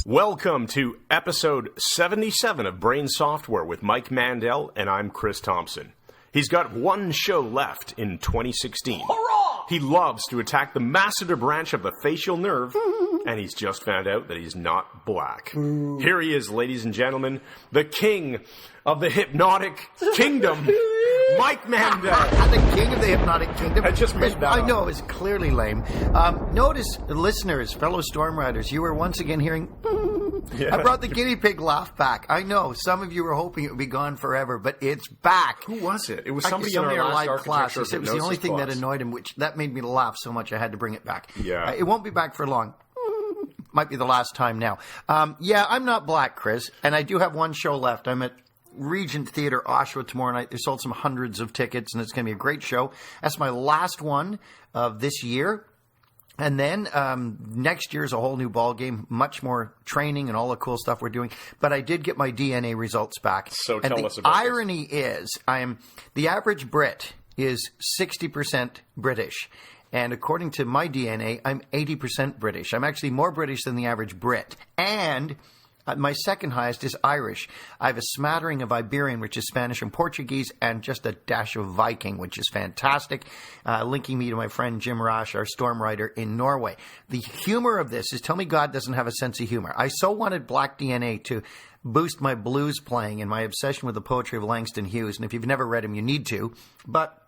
Welcome to episode 77 of Brain Software with Mike Mandel, and I'm Chris Thompson. He's got one show left in 2016. Hurrah! He loves to attack the masseter branch of the facial nerve, and he's just found out that he's not black. Here he is, ladies and gentlemen, the king of the hypnotic kingdom, Mike Mandel. The king of the hypnotic kingdom. I just made that I up. know, it was clearly lame. Notice, listeners, fellow storm riders, you were once again hearing... Yeah. I brought the guinea pig laugh back. I know, some of you were hoping it would be gone forever, but it's back. Who was it? It was somebody in our live last class. Architecture of It was the only Hypnosis thing that class. annoyed him, which that made me laugh so much I had to bring it back. Yeah. It won't be back for long. Might be the last time now. Yeah, I'm not black, Chris, and I do have one show left. I'm at Regent Theatre, Oshawa tomorrow night. They sold some hundreds of tickets, and it's going to be a great show. That's my last one of this year. And then next year is a whole new ball game, much more training and all the cool stuff we're doing. But I did get my DNA results back. So and tell us about the irony is, the average Brit is 60% British. And according to my DNA, I'm 80% British. I'm actually more British than the average Brit. And my second highest is Irish. I have a smattering of Iberian, which is Spanish and Portuguese, and just a dash of Viking, which is fantastic, linking me to my friend Jim Rash, our storm writer in Norway. The humor of this is, tell me God doesn't have a sense of humor. I so wanted black DNA to boost my blues playing and my obsession with the poetry of Langston Hughes. And if you've never read him, you need to. But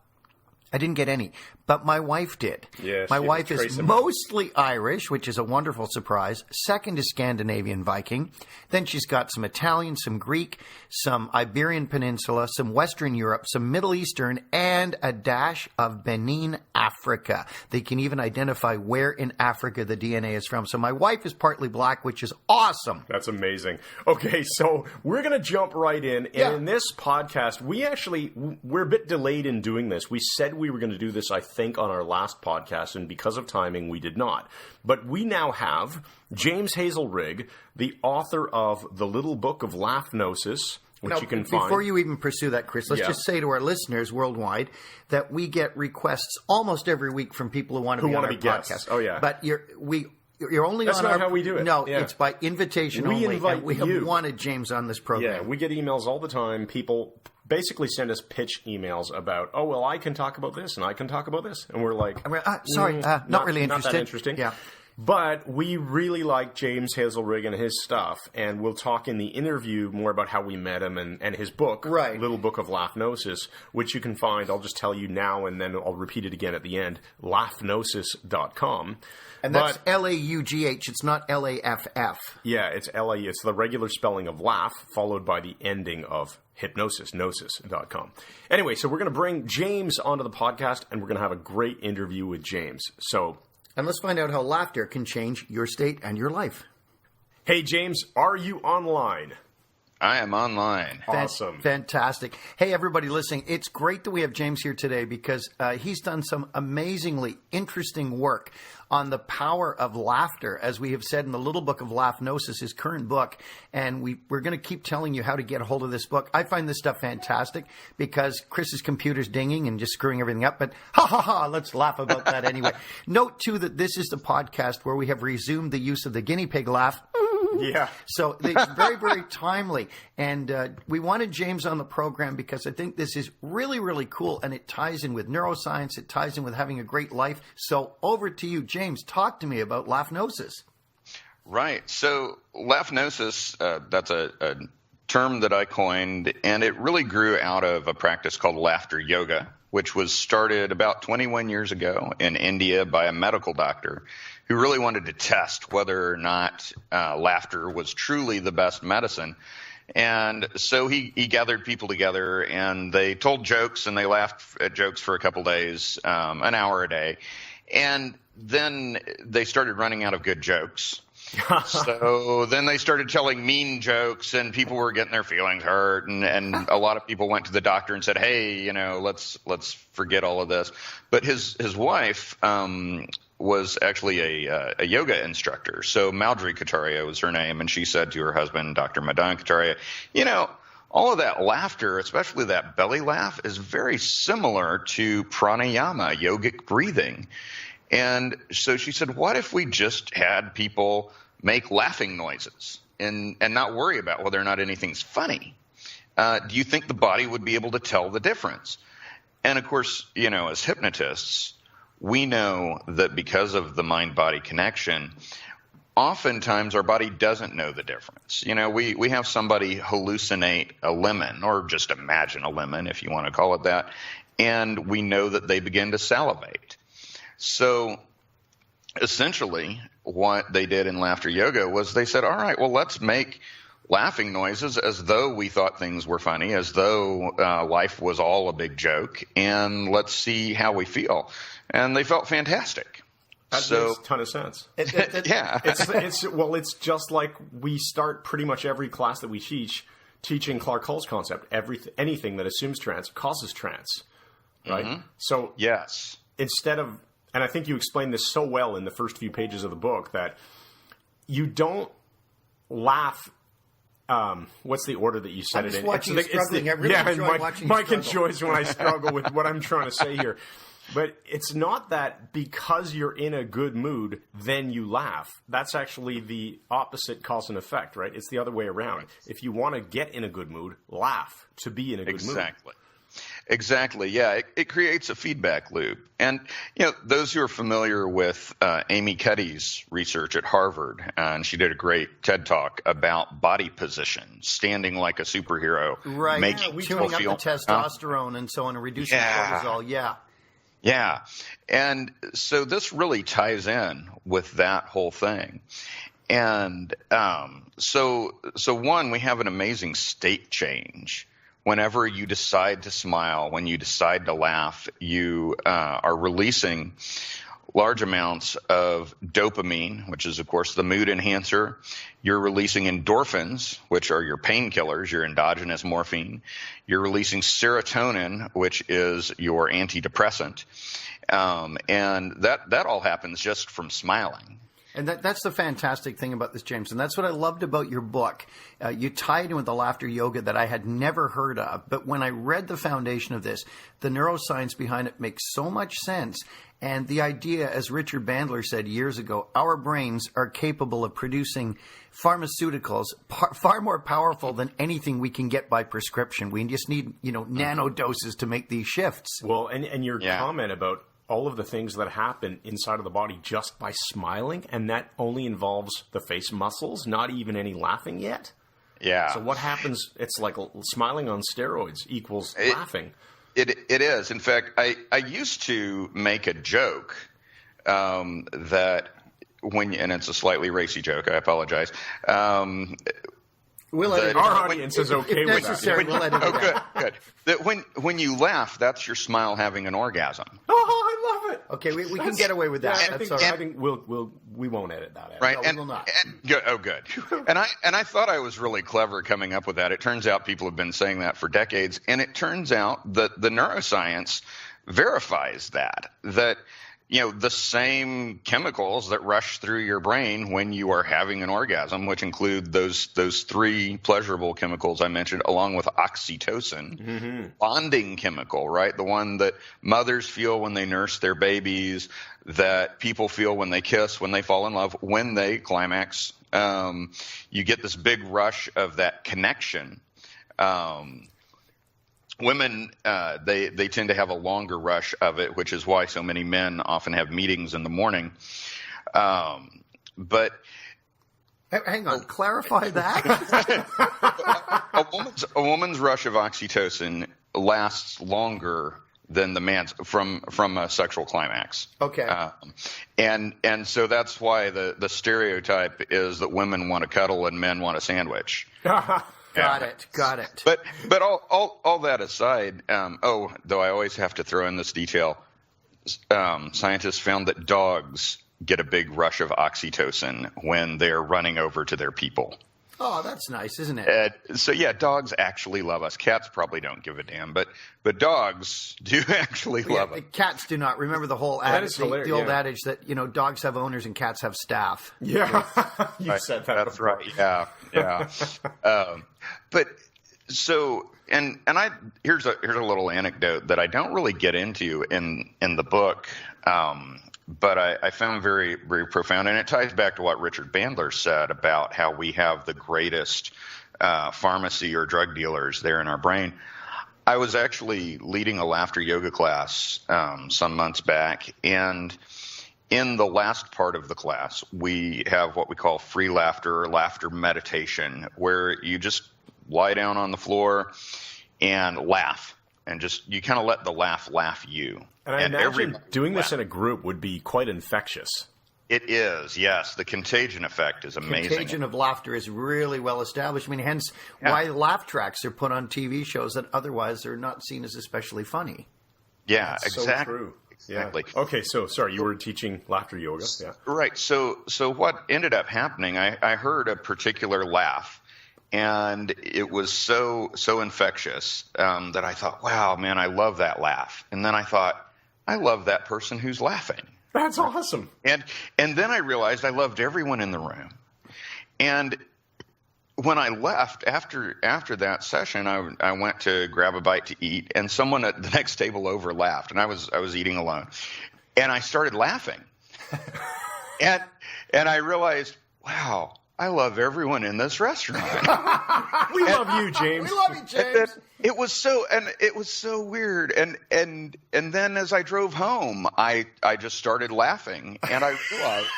I didn't get any, but my wife did. Yes, my she wife was is tracing mostly Irish, which is a wonderful surprise. Second is Scandinavian Viking. Then she's got some Italian, some Greek, some Iberian Peninsula, some Western Europe, some Middle Eastern, and a dash of Benin, Africa. They can even identify where in Africa the DNA is from. So my wife is partly black, which is awesome. That's amazing. Okay, so we're going to jump right in. And in this podcast, we're a bit delayed in doing this. We said we were going to do this, I think, on our last podcast, and because of timing, we did not. But we now have James Hazlerig, the author of The Little Book of Laughnosis, which you can find. Before you even pursue that, Chris, let's just say to our listeners worldwide that we get requests almost every week from people who want to be on our guests. podcast. Oh, yeah. But you're only That's on not how we do it. No, Yeah. it's by invitation We only. invite and we you. have wanted James on this program. Yeah, we get emails all the time. People basically send us pitch emails about, oh, well, I can talk about this and I can talk about this. And we're like, not really interested. Not that interesting. Yeah. But we really like James Hazlerig and his stuff, and we'll talk in the interview more about how we met him and his book, Right. Little Book of Laughnosis, which you can find, I'll just tell you now and then I'll repeat it again at the end, laughnosis.com. And that's L-A-U-G-H. It's not L-A-F-F. Yeah, it's L-A. It's the regular spelling of laugh, followed by the ending of hypnosis, gnosis.com. Anyway, so we're going to bring James onto the podcast, and we're going to have a great interview with James. And let's find out how laughter can change your state and your life. Hey, James, are you online? I am online. Awesome. Fantastic. Hey, everybody listening. It's great that we have James here today because he's done some amazingly interesting work on the power of laughter, as we have said in the Little Book of Laughnosis, his current book. And we're going to keep telling you how to get a hold of this book. I find this stuff fantastic because Chris's computer's dinging and just screwing everything up. But let's laugh about that anyway. Note, too, that this is the podcast where we have resumed the use of the guinea pig laugh. Yeah. So it's very, very timely. And we wanted James on the program because I think this is really, really cool. And it ties in with neuroscience. It ties in with having a great life. So over to you, James. Talk to me about Laughnosis. Right. So Laughnosis, that's a term that I coined, and it really grew out of a practice called laughter yoga, which was started about 21 years ago in India by a medical doctor who really wanted to test whether or not laughter was truly the best medicine. And so he gathered people together, and they told jokes, and they laughed at jokes for a couple days, an hour a day. And then they started running out of good jokes. So then they started telling mean jokes, and people were getting their feelings hurt, and a lot of people went to the doctor and said, hey, let's forget all of this. But his wife was actually a yoga instructor. So Mallory Kataria was her name, and she said to her husband, Dr. Madan Kataria, all of that laughter, especially that belly laugh, is very similar to pranayama, yogic breathing. And so she said, what if we just had people make laughing noises and not worry about whether or not anything's funny, do you think the body would be able to tell the difference? And of course, as hypnotists, we know that because of the mind-body connection, oftentimes our body doesn't know the difference. We have somebody hallucinate a lemon, or just imagine a lemon, if you want to call it that, and we know that they begin to salivate. So essentially what they did in laughter yoga was they said, all right, well, let's make laughing noises as though we thought things were funny, as though life was all a big joke, and let's see how we feel. And they felt fantastic. That makes a ton of sense. Yeah. It's just like we start pretty much every class that we teaching Clark Hull's concept. Anything that assumes trance causes trance, right? Mm-hmm. So yes, instead of, and I think you explained this so well in the first few pages of the book, that you don't laugh. What's the order that you said I'm it just in? watching you struggling. I really enjoy watching you Mike struggle. enjoys when I struggle with what I'm trying to say here. But it's not that because you're in a good mood, then you laugh. That's actually the opposite cause and effect, right? It's the other way around. Right. If you want to get in a good mood, laugh to be in a good mood. Exactly. Yeah. It creates a feedback loop. And, those who are familiar with Amy Cuddy's research at Harvard, and she did a great TED Talk about body position, standing like a superhero. Right. Making tuning up the testosterone and so on and reducing cortisol. Yeah. Yeah. And so this really ties in with that whole thing. And so one, we have an amazing state change. Whenever you decide to smile, when you decide to laugh, you are releasing large amounts of dopamine, which is, of course, the mood enhancer. You're releasing endorphins, which are your painkillers, your endogenous morphine. You're releasing serotonin, which is your antidepressant. And that all happens just from smiling. And that's the fantastic thing about this, James. And that's what I loved about your book. You tied in with the laughter yoga that I had never heard of. But when I read the foundation of this, the neuroscience behind it makes so much sense. And the idea, as Richard Bandler said years ago, our brains are capable of producing pharmaceuticals far more powerful than anything we can get by prescription. We just need, nano doses to make these shifts. Well, and your comment about all of the things that happen inside of the body just by smiling, and that only involves the face muscles, not even any laughing yet. Yeah. So what happens? It's like smiling on steroids equals laughing. It is. In fact, I used to make a joke that and it's a slightly racy joke, I apologize. We'll edit our audience is okay with necessary, that. We'll edit it out. Good. That when you laugh, that's your smile having an orgasm. Oh, I love it. Okay, we can get away with that. Yeah, I think we won't edit that out. Right, No, we will not. Good. Oh, good. And I thought I was really clever coming up with that. It turns out people have been saying that for decades, and it turns out that the neuroscience verifies that the same chemicals that rush through your brain when you are having an orgasm, which include those three pleasurable chemicals I mentioned, along with oxytocin, bonding chemical, right? The one that mothers feel when they nurse their babies, that people feel when they kiss, when they fall in love, when they climax. You get this big rush of that connection. Women, they tend to have a longer rush of it, which is why so many men often have meetings in the morning. But hang on, clarify that. a woman's rush of oxytocin lasts longer than the man's from a sexual climax. Okay. And so that's why the stereotype is that women want to cuddle and men want a sandwich. Got it. But all that aside, though I always have to throw in this detail, scientists found that dogs get a big rush of oxytocin when they're running over to their people. Oh, that's nice, isn't it? So yeah, dogs actually love us. Cats probably don't give a damn, but dogs do actually love us. Cats do not. Remember the whole adage, the old adage that dogs have owners and cats have staff. Yeah, you said that. That's right. Yeah. But so and here's a little anecdote that I don't really get into in the book. but I found very, very profound. And it ties back to what Richard Bandler said about how we have the greatest pharmacy or drug dealers there in our brain. I was actually leading a laughter yoga class some months back, and in the last part of the class, we have what we call free laughter or laughter meditation, where you just lie down on the floor and laugh, and just you kind of let the laugh you. And I imagine doing this in a group would be quite infectious. It is, yes. The contagion effect is amazing. Contagion of laughter is really well established. I mean, hence why laugh tracks are put on TV shows that otherwise are not seen as especially funny. Yeah, That's exactly. So true. Exactly. Yeah. Okay, so sorry, you were teaching laughter yoga. Yeah. Right. So what ended up happening, I heard a particular laugh, and it was so infectious that I thought, wow, man, I love that laugh. And then I thought, I love that person who's laughing. That's awesome. And then I realized I loved everyone in the room. And when I left after that session, I went to grab a bite to eat, and someone at the next table over laughed, and I was eating alone, and I started laughing, and I realized, wow, I love everyone in this restaurant. We love you, James. We love you, James. It was so weird, and then as I drove home, I just started laughing, and I realized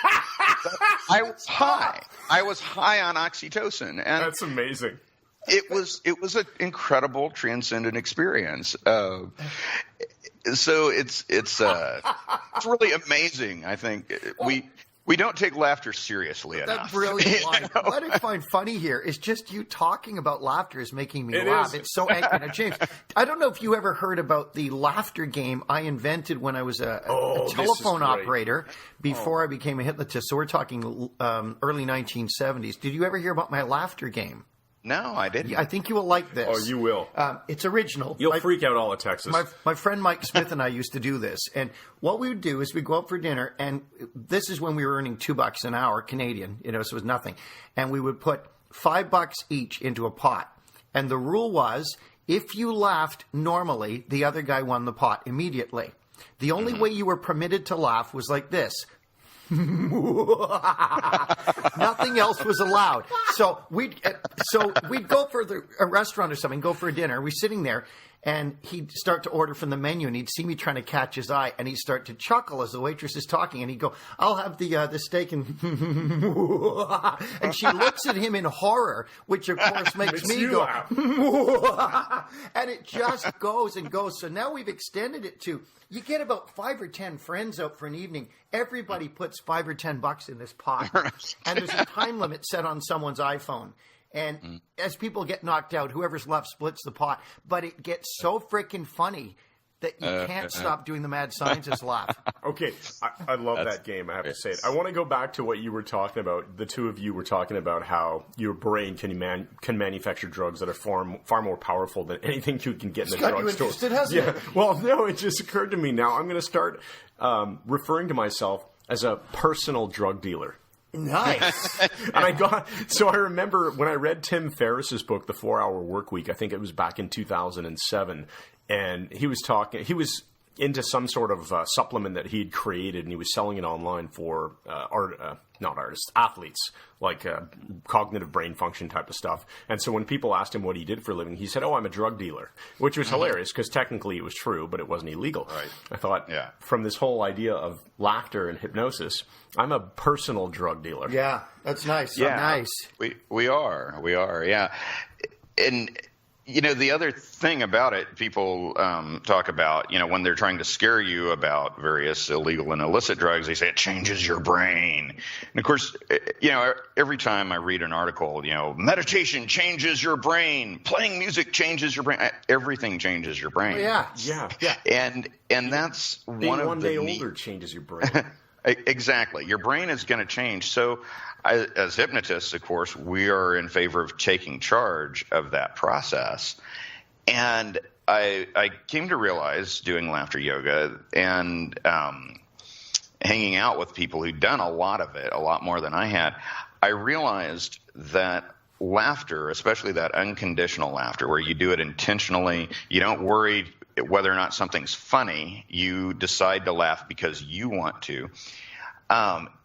I was high. I was high on oxytocin, and that's amazing. It was an incredible, transcendent experience. So it's really amazing. I think we don't take laughter seriously enough. That's brilliant line. You know? What I find funny here is just you talking about laughter is making me laugh. It's so angry. Now, James, I don't know if you ever heard about the laughter game I invented when I was a telephone operator before I became a hypnotist. So we're talking early 1970s. Did you ever hear about my laughter game? No, I didn't. I think you will like this. Oh, you will. It's original. You'll freak out all of Texas. My friend Mike Smith and I used to do this. And what we would do is we'd go out for dinner, and this is when we were earning $2 an hour Canadian, so it was nothing. And we would put $5 each into a pot. And the rule was, if you laughed normally, the other guy won the pot immediately. The only way you were permitted to laugh was like this. Nothing else was allowed. So we'd go for a restaurant or something, go for a dinner. We're sitting there, and he'd start to order from the menu, and he'd see me trying to catch his eye, and he'd start to chuckle as the waitress is talking, and he'd go, "I'll have the steak," and and she looks at him in horror, which of course makes me go, and it just goes and goes. So now we've extended it to, you get about 5 or 10 friends out for an evening. Everybody puts $5 or $10 in this pot, and there's a time limit set on someone's iPhone. And as people get knocked out, whoever's left splits the pot. But it gets so freaking funny that you can't stop doing the mad scientist laugh. Okay, I love that game, I have to say it. I want to go back to what you were talking about. The two of you were talking about how your brain can manufacture drugs that are far more powerful than anything you can get in the drugstore. You interested, hasn't it? Well, no, it just occurred to me now. I'm going to start referring to myself as a personal drug dealer. Nice. And I remember when I read Tim Ferriss's book, The 4-Hour Workweek, I think it was back in 2007, and he was into some sort of supplement that he'd created, and he was selling it online for athletes, like cognitive brain function type of stuff. And so when people asked him what he did for a living, he said, "Oh, I'm a drug dealer," which was hilarious because technically it was true, but it wasn't illegal. Right. I thought, from this whole idea of laughter and hypnosis, I'm a personal drug dealer. Yeah, that's nice. Yeah, nice. We are. Yeah, and the other thing about it, people talk about, when they're trying to scare you about various illegal and illicit drugs, they say it changes your brain. And of course, every time I read an article, meditation changes your brain, playing music changes your brain, everything changes your brain. Yeah. And that's one day older changes your brain. Exactly. Your brain is going to change. So as hypnotists, of course, we are in favor of taking charge of that process. And I came to realize, doing laughter yoga and hanging out with people who'd done a lot of it, a lot more than I had, I realized that laughter, especially that unconditional laughter where you do it intentionally, you don't worry whether or not something's funny, you decide to laugh because you want to.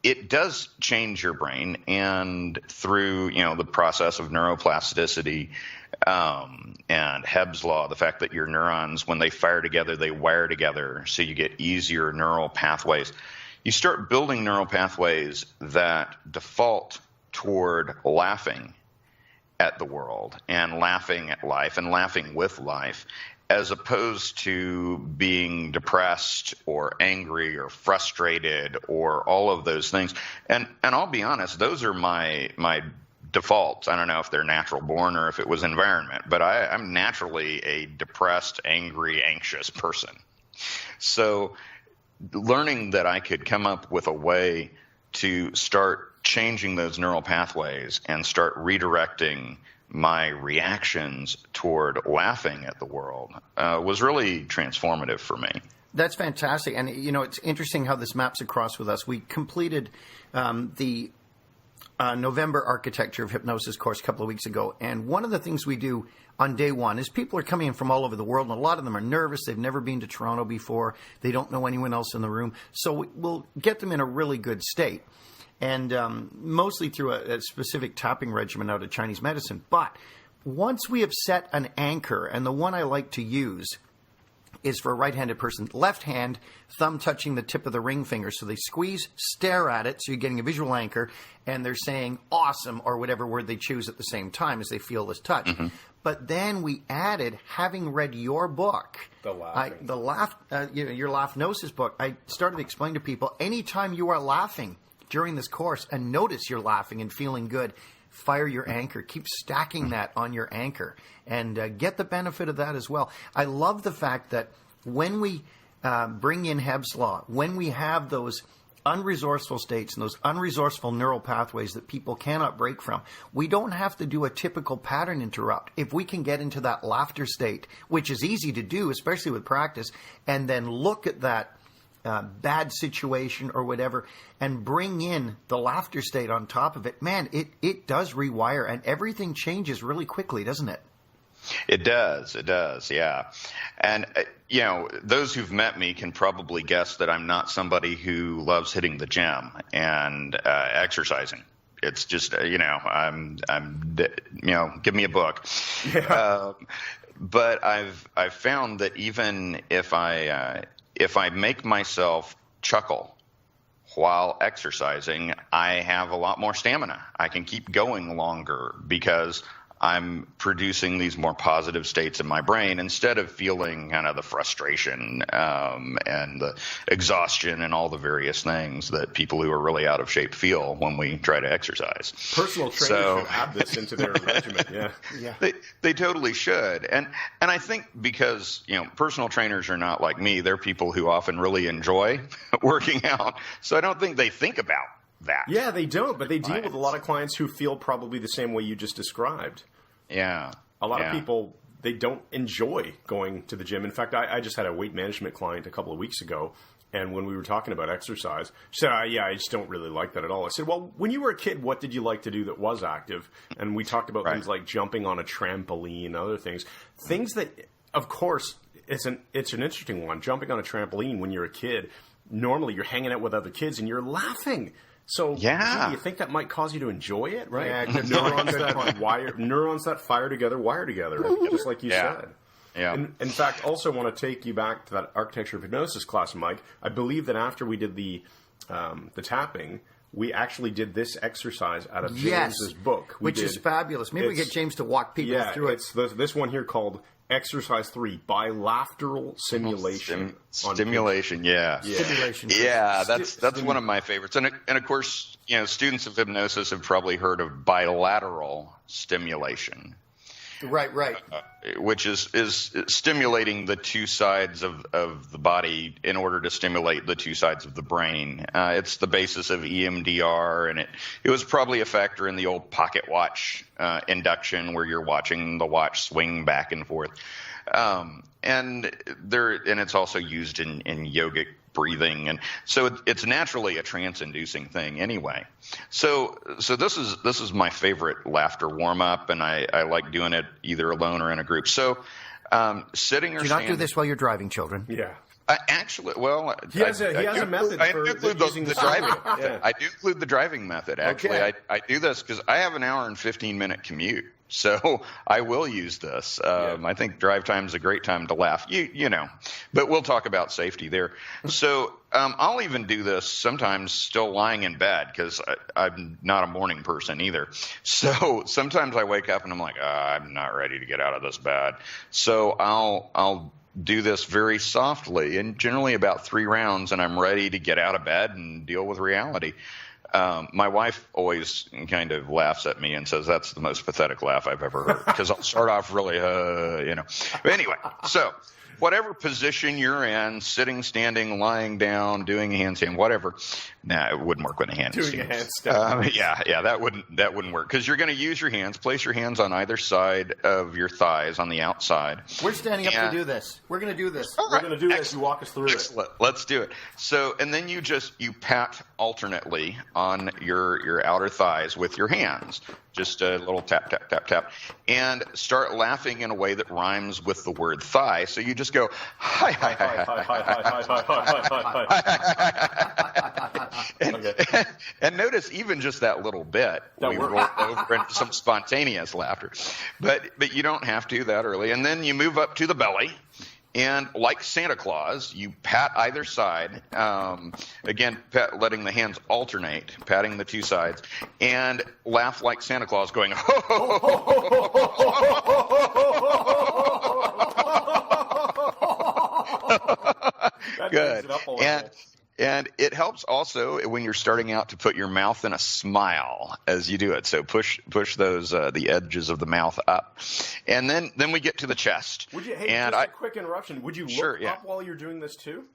It does change your brain, and through the process of neuroplasticity and Hebb's law, the fact that your neurons, when they fire together, they wire together, so you get easier neural pathways. You start building neural pathways that default toward laughing at the world and laughing at life and laughing with life, as opposed to being depressed or angry or frustrated or all of those things. And I'll be honest, those are my defaults. I don't know if they're natural born or if it was environment, but I'm naturally a depressed, angry, anxious person. So learning that I could come up with a way to start changing those neural pathways and start redirecting my reactions toward laughing at the world was really transformative for me. That's fantastic. And, it's interesting how this maps across with us. We completed the November Architecture of Hypnosis course a couple of weeks ago. And one of the things we do on day one is people are coming in from all over the world, and a lot of them are nervous. They've never been to Toronto before. They don't know anyone else in the room. So we'll get them in a really good state. And mostly through a specific tapping regimen out of Chinese medicine. But once we have set an anchor, and the one I like to use is for a right-handed person, left hand, thumb touching the tip of the ring finger. So they squeeze, stare at it, so you're getting a visual anchor, and they're saying awesome or whatever word they choose at the same time as they feel this touch. Mm-hmm. But then we added, having read your book, your Laughnosis book, I started to explain to people, anytime you are laughing during this course and notice you're laughing and feeling good, fire your anchor. Keep stacking that on your anchor and get the benefit of that as well. I love the fact that when we bring in Hebb's law, when we have those unresourceful states and those unresourceful neural pathways that people cannot break from, we don't have to do a typical pattern interrupt. If we can get into that laughter state, which is easy to do, especially with practice, and then look at that bad situation or whatever, and bring in the laughter state on top of it, man, it does rewire, and everything changes really quickly, doesn't it? It does, yeah. And, those who've met me can probably guess that I'm not somebody who loves hitting the gym and exercising. It's just, give me a book. Yeah. But I've found that even if I make myself chuckle while exercising, I have a lot more stamina. I can keep going longer because I'm producing these more positive states in my brain instead of feeling kind of the frustration and the exhaustion and all the various things that people who are really out of shape feel when we try to exercise. Personal trainers should add this into their regimen. Yeah. They totally should. And I think because, personal trainers are not like me. They're people who often really enjoy working out. So I don't think they think about that. Yeah, they don't, but they deal with a lot of clients who feel probably the same way you just described. Yeah. A lot of people, they don't enjoy going to the gym. In fact, I just had a weight management client a couple of weeks ago, and when we were talking about exercise, she said, I just don't really like that at all. I said, well, when you were a kid, what did you like to do that was active? And we talked about things like jumping on a trampoline and other things. Things that, of course, it's an interesting one. Jumping on a trampoline when you're a kid, normally you're hanging out with other kids and you're laughing. So, do you think that might cause you to enjoy it, right? Yeah, neurons that fire together, wire together, just like you said. Yeah. And, in fact, also want to take you back to that Architecture of Hypnosis class, Mike. I believe that after we did the tapping, we actually did this exercise out of James's book. Which is fabulous. Maybe we get James to walk people through it. It's this one here called Exercise 3, Bilateral Simulation. Stimulation, yeah. Stimulation. Yeah, that's one of my favorites. And of course, students of hypnosis have probably heard of bilateral stimulation. Right. Which is stimulating the two sides of the body in order to stimulate the two sides of the brain. It's the basis of EMDR, and it was probably a factor in the old pocket watch induction where you're watching the watch swing back and forth. And it's also used in yogic breathing, and so it's naturally a trance-inducing thing anyway. So this is my favorite laughter warm-up, and I like doing it either alone or in a group. So Sitting or Do standing. not do this while you're driving, children. Yeah. Actually, well, He has a method for include using the the driving. Yeah. I do include the driving method. Actually, Okay. I do this because I have an hour and 15-minute commute, so I will use this. I think drive time is a great time to laugh. You know, but we'll talk about safety there. So I'll even do this sometimes still lying in bed because I'm not a morning person either. So sometimes I wake up and I'm like, I'm not ready to get out of this bed. So I'll do this very softly and generally about 3 rounds, and I'm ready to get out of bed and deal with reality. My wife always kind of laughs at me and says that's the most pathetic laugh I've ever heard because I'll start off really, you know. But anyway, so whatever position you're in, sitting, standing, lying down, doing a handstand, whatever. Nah, it wouldn't work with a handstand. Doing a handstand. Yeah, that wouldn't work because you're going to use your hands. Place your hands on either side of your thighs on the outside. We're standing up to do this. We're going to do this. We're going to do this. You walk us through it. Let's do it. So, and then you pat alternately on your outer thighs with your hands. Just a little tap, tap, tap, tap. And start laughing in a way that rhymes with the word thigh. So you just go, hi, hi, hi, hi, hi, hi, hi, hi. And notice even just that little bit, we roll over into some spontaneous laughter. But you don't have to that early. And then you move up to the belly. And like Santa Claus, you pat either side, again, letting the hands alternate, patting the two sides, and laugh like Santa Claus going, ho, ho, ho, ho, ho, ho. Good. And it helps also when you're starting out to put your mouth in a smile as you do it. So push those the edges of the mouth up, and then we get to the chest. Would you? Hey, just a quick interruption. Would you look up while you're doing this too?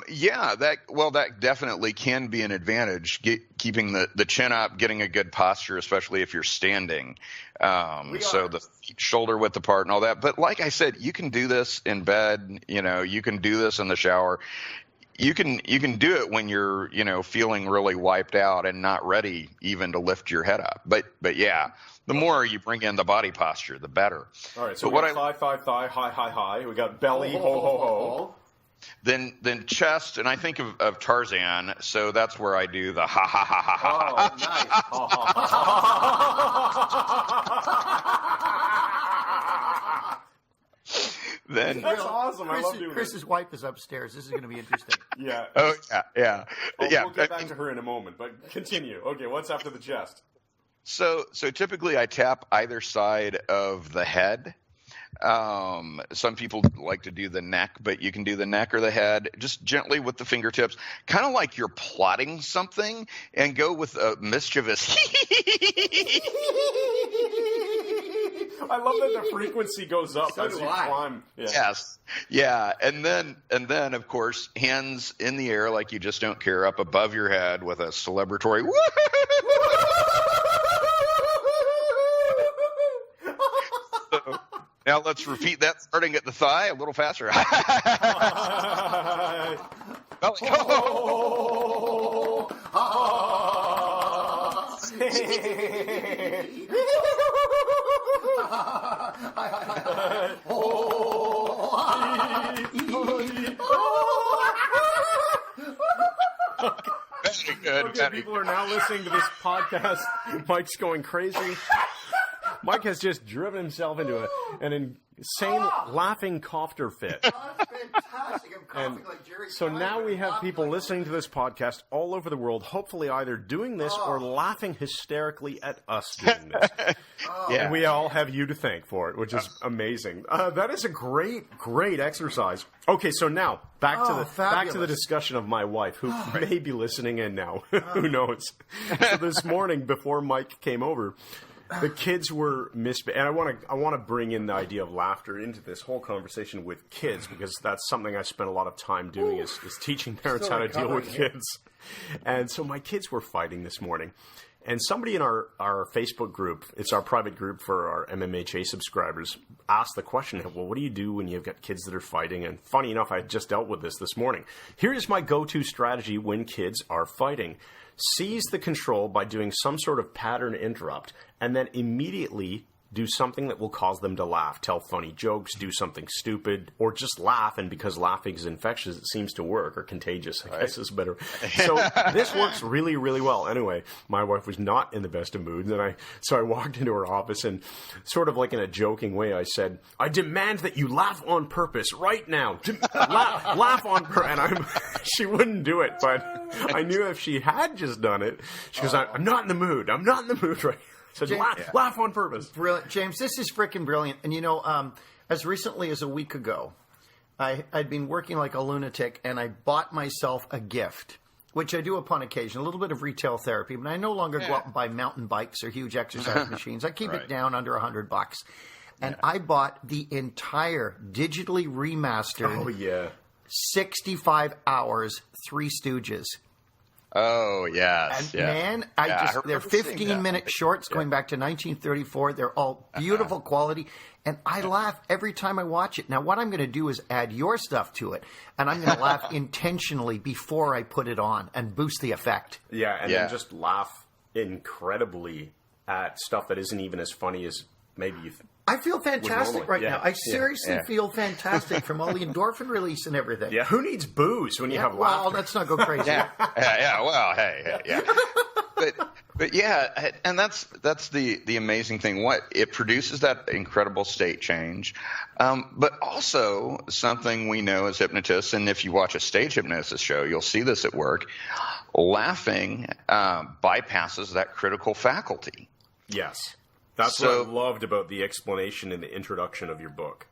Yeah, that definitely can be an advantage. Keeping the chin up, getting a good posture, especially if you're standing. So the feet shoulder width apart and all that. But like I said, you can do this in bed. You know, you can do this in the shower. You can do it when you're, feeling really wiped out and not ready even to lift your head up. But yeah, the more you bring in the body posture, the better. All right. So we got thigh, high, high, high. We got belly, ho, ho, ho. Then chest, and I think of Tarzan, so that's where I do the ha ha ha ha ha. Oh, nice. Then that's awesome. I love doing Chris's wife is upstairs. This is going to be interesting. Yeah. Oh yeah. We'll get back to her in a moment, but continue. Okay, what's after the chest? So typically I tap either side of the head. Some people like to do the neck, but you can do the neck or the head just gently with the fingertips, kind of like you're plotting something, and go with a mischievous. I love that the frequency goes up as you climb. Yeah. Yes. Yeah. And then of course, hands in the air like you just don't care, up above your head with a celebratory woo. So, now let's repeat that, starting at the thigh a little faster. Okay, people are now listening to this podcast. Mike's going crazy. Mike has just driven himself into an insane laughing cofter fit. That's fantastic. I'm coughing like Jerry. So now we have people listening to this podcast all over the world, hopefully either doing this or laughing hysterically at us doing this. Yeah. And we all have you to thank for it, which is amazing. That is a great exercise. Okay, so now back to the discussion of my wife, who may be listening in now. Who knows? So this morning, before Mike came over, the kids were and I want to bring in the idea of laughter into this whole conversation with kids, because that's something I spent a lot of time doing is teaching parents how to deal with kids. And so my kids were fighting this morning, and somebody in our Facebook group, it's our private group for our MMHA subscribers, asked the question, well, what do you do when you've got kids that are fighting? And funny enough, I just dealt with this morning. Here is my go-to strategy when kids are fighting. Seize the control by doing some sort of pattern interrupt, and then immediately do something that will cause them to laugh. Tell funny jokes, do something stupid, or just laugh, and because laughing is infectious, it seems to work, or contagious, I guess is better. So this works really, really well. Anyway, my wife was not in the best of moods, and so I walked into her office, and sort of like in a joking way, I said, I demand that you laugh on purpose right now. Laugh on purpose. And she wouldn't do it, but I knew if she had just done it, she goes, I'm not in the mood. I'm not in the mood right now. So laugh on purpose. Brilliant. James, this is freaking brilliant. And, as recently as a week ago, I'd been working like a lunatic, and I bought myself a gift, which I do upon occasion, a little bit of retail therapy. But I no longer go out and buy mountain bikes or huge exercise machines. I keep it down under $100. And I bought the entire digitally remastered 65 hours, Three Stooges. Oh, yes. And man, they're 15-minute shorts going back to 1934. They're all beautiful quality. And I laugh every time I watch it. Now, what I'm going to do is add your stuff to it. And I'm going to laugh intentionally before I put it on and boost the effect. Yeah, and then just laugh incredibly at stuff that isn't even as funny as maybe you I feel fantastic right now. I seriously feel fantastic from all the endorphin release and everything. Yeah, who needs booze when you have laughter? Well, let's not go crazy. Well, hey. But yeah, and that's the amazing thing. What it produces, that incredible state change, but also something we know as hypnotists, and if you watch a stage hypnosis show, you'll see this at work. Laughing bypasses that critical faculty. Yes. That's what I loved about the explanation in the introduction of your book.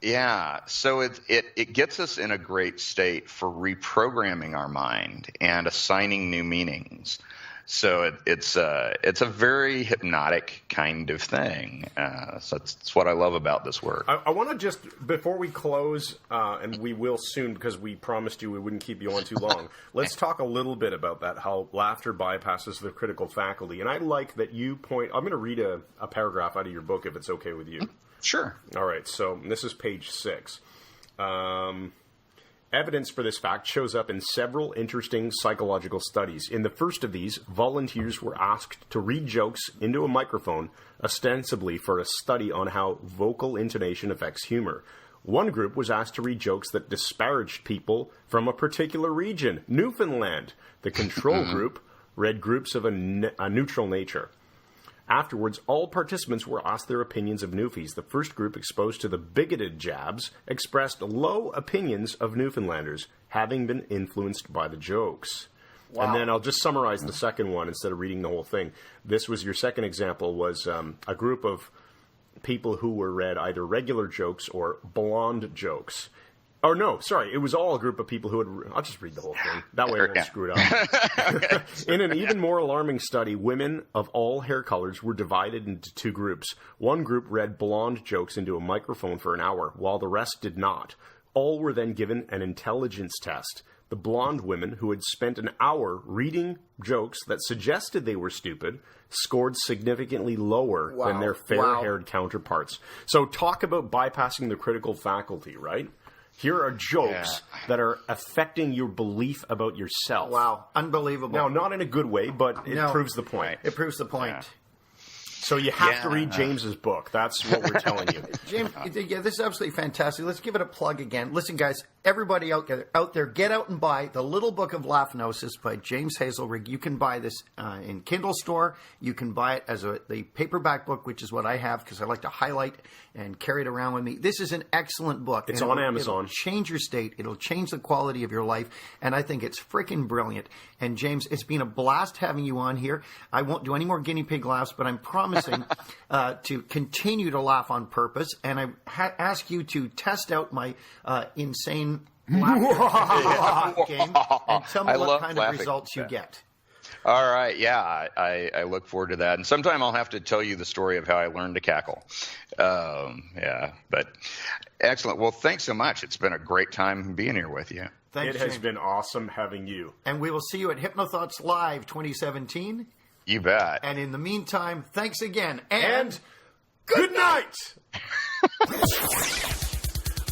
Yeah, so it gets us in a great state for reprogramming our mind and assigning new meanings. So it's a very hypnotic kind of thing. So that's what I love about this work. I want to just, before we close, and we will soon because we promised you we wouldn't keep you on too long, let's talk a little bit about that, how laughter bypasses the critical faculty. And I like that you point, I'm going to read a paragraph out of your book if it's okay with you. Sure. All right, so this is page 6. Evidence for this fact shows up in several interesting psychological studies. In the first of these, volunteers were asked to read jokes into a microphone, ostensibly for a study on how vocal intonation affects humor. One group was asked to read jokes that disparaged people from a particular region, Newfoundland. The control group read groups of a neutral nature. Afterwards, all participants were asked their opinions of Newfies. The first group, exposed to the bigoted jabs, expressed low opinions of Newfoundlanders, having been influenced by the jokes. Wow. And then I'll just summarize the second one instead of reading the whole thing. This was your second example, was a group of people who were read either regular jokes or blonde jokes. Oh, no, sorry. It was all a group of people who had... I'll just read the whole thing. That way I won't screw it up. In an even more alarming study, women of all hair colors were divided into two groups. One group read blonde jokes into a microphone for an hour, while the rest did not. All were then given an intelligence test. The blonde women, who had spent an hour reading jokes that suggested they were stupid, scored significantly lower than their fair-haired counterparts. So talk about bypassing the critical faculty, right? Here are jokes that are affecting your belief about yourself. Wow. Unbelievable. Now, not in a good way, but it proves the point. It proves the point. Yeah. So you have to read James's book. That's what we're telling you. James, this is absolutely fantastic. Let's give it a plug again. Listen, guys, everybody out there, get out and buy The Little Book of Laughnosis by James Hazlerig. You can buy this in Kindle store. You can buy it as the paperback book, which is what I have because I like to highlight and carry it around with me. This is an excellent book. It's on Amazon. It'll change your state. It'll change the quality of your life, and I think it's freaking brilliant. And James, it's been a blast having you on here. I won't do any more guinea pig laughs, but I'm promising to continue to laugh on purpose, and I ask you to test out my insane laugh game and tell me what kind of results you get. All right, I look forward to that. And sometime I'll have to tell you the story of how I learned to cackle. But excellent. Well, thanks so much. It's been a great time being here with you. Thanks, it has been awesome having you. And we will see you at Hypnothoughts Live 2017. You bet. And in the meantime, thanks again. And good night!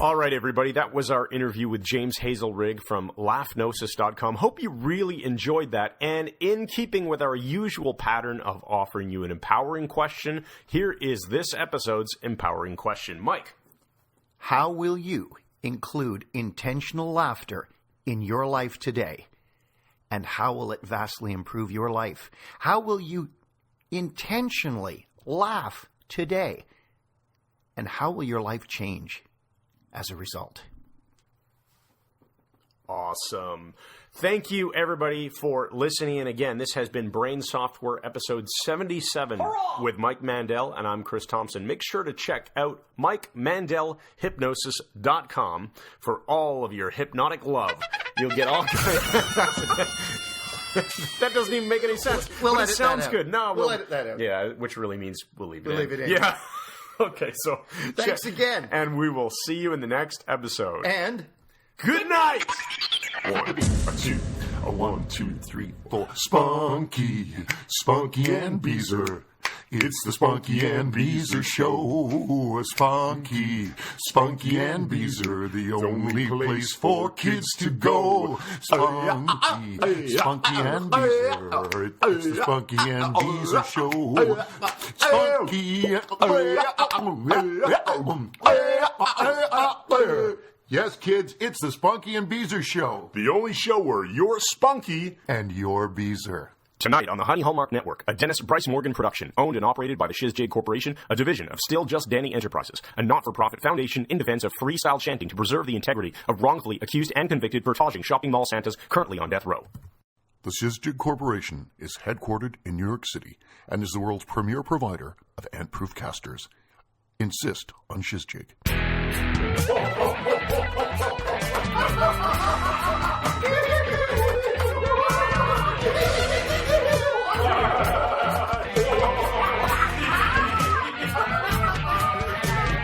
All right, everybody, that was our interview with James Hazlerig from Laughnosis.com. Hope you really enjoyed that. And in keeping with our usual pattern of offering you an empowering question, here is this episode's empowering question. Mike. How will you include intentional laughter in your life today? And how will it vastly improve your life? How will you intentionally laugh today? And how will your life change as a result? Awesome. Thank you, everybody, for listening. And again, this has been Brain Software episode 77 with Mike Mandel, and I'm Chris Thompson. Make sure to check out MikeMandelHypnosis.com for all of your hypnotic love. You'll get all kinds. That doesn't even make any sense. We'll edit sounds that out. Good. No, we'll edit that out. Yeah, which really means we'll leave it in. We'll leave it in. Yeah. Okay, so thanks again. And we will see you in the next episode. And good night! 1, 2, 3, 4. Spunky and Beezer. It's the Spunky and Beezer Show. Spunky and Beezer, the only place for kids to go. Spunky and Beezer. It's the Spunky and Beezer Show. Yes, kids, it's the Spunky and Beezer Show. The only show where you're spunky and you're Beezer. Tonight on the Honey Hallmark Network, a Dennis Bryce Morgan production, owned and operated by the Shizjade Corporation, a division of Still Just Danny Enterprises, a not-for-profit foundation in defense of freestyle chanting to preserve the integrity of wrongfully accused and convicted portaging shopping mall Santas currently on death row. The Shizjade Corporation is headquartered in New York City and is the world's premier provider of ant-proof casters. Insist on Shizjade.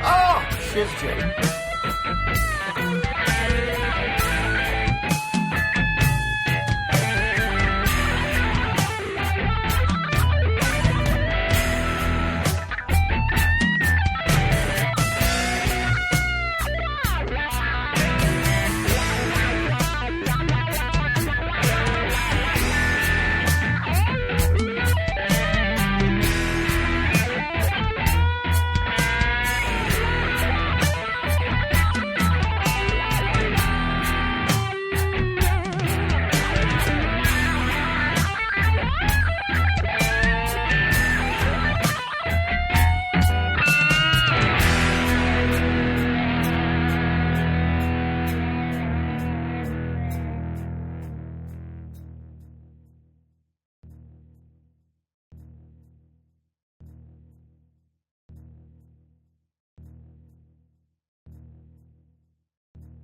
Oh, Shizjade.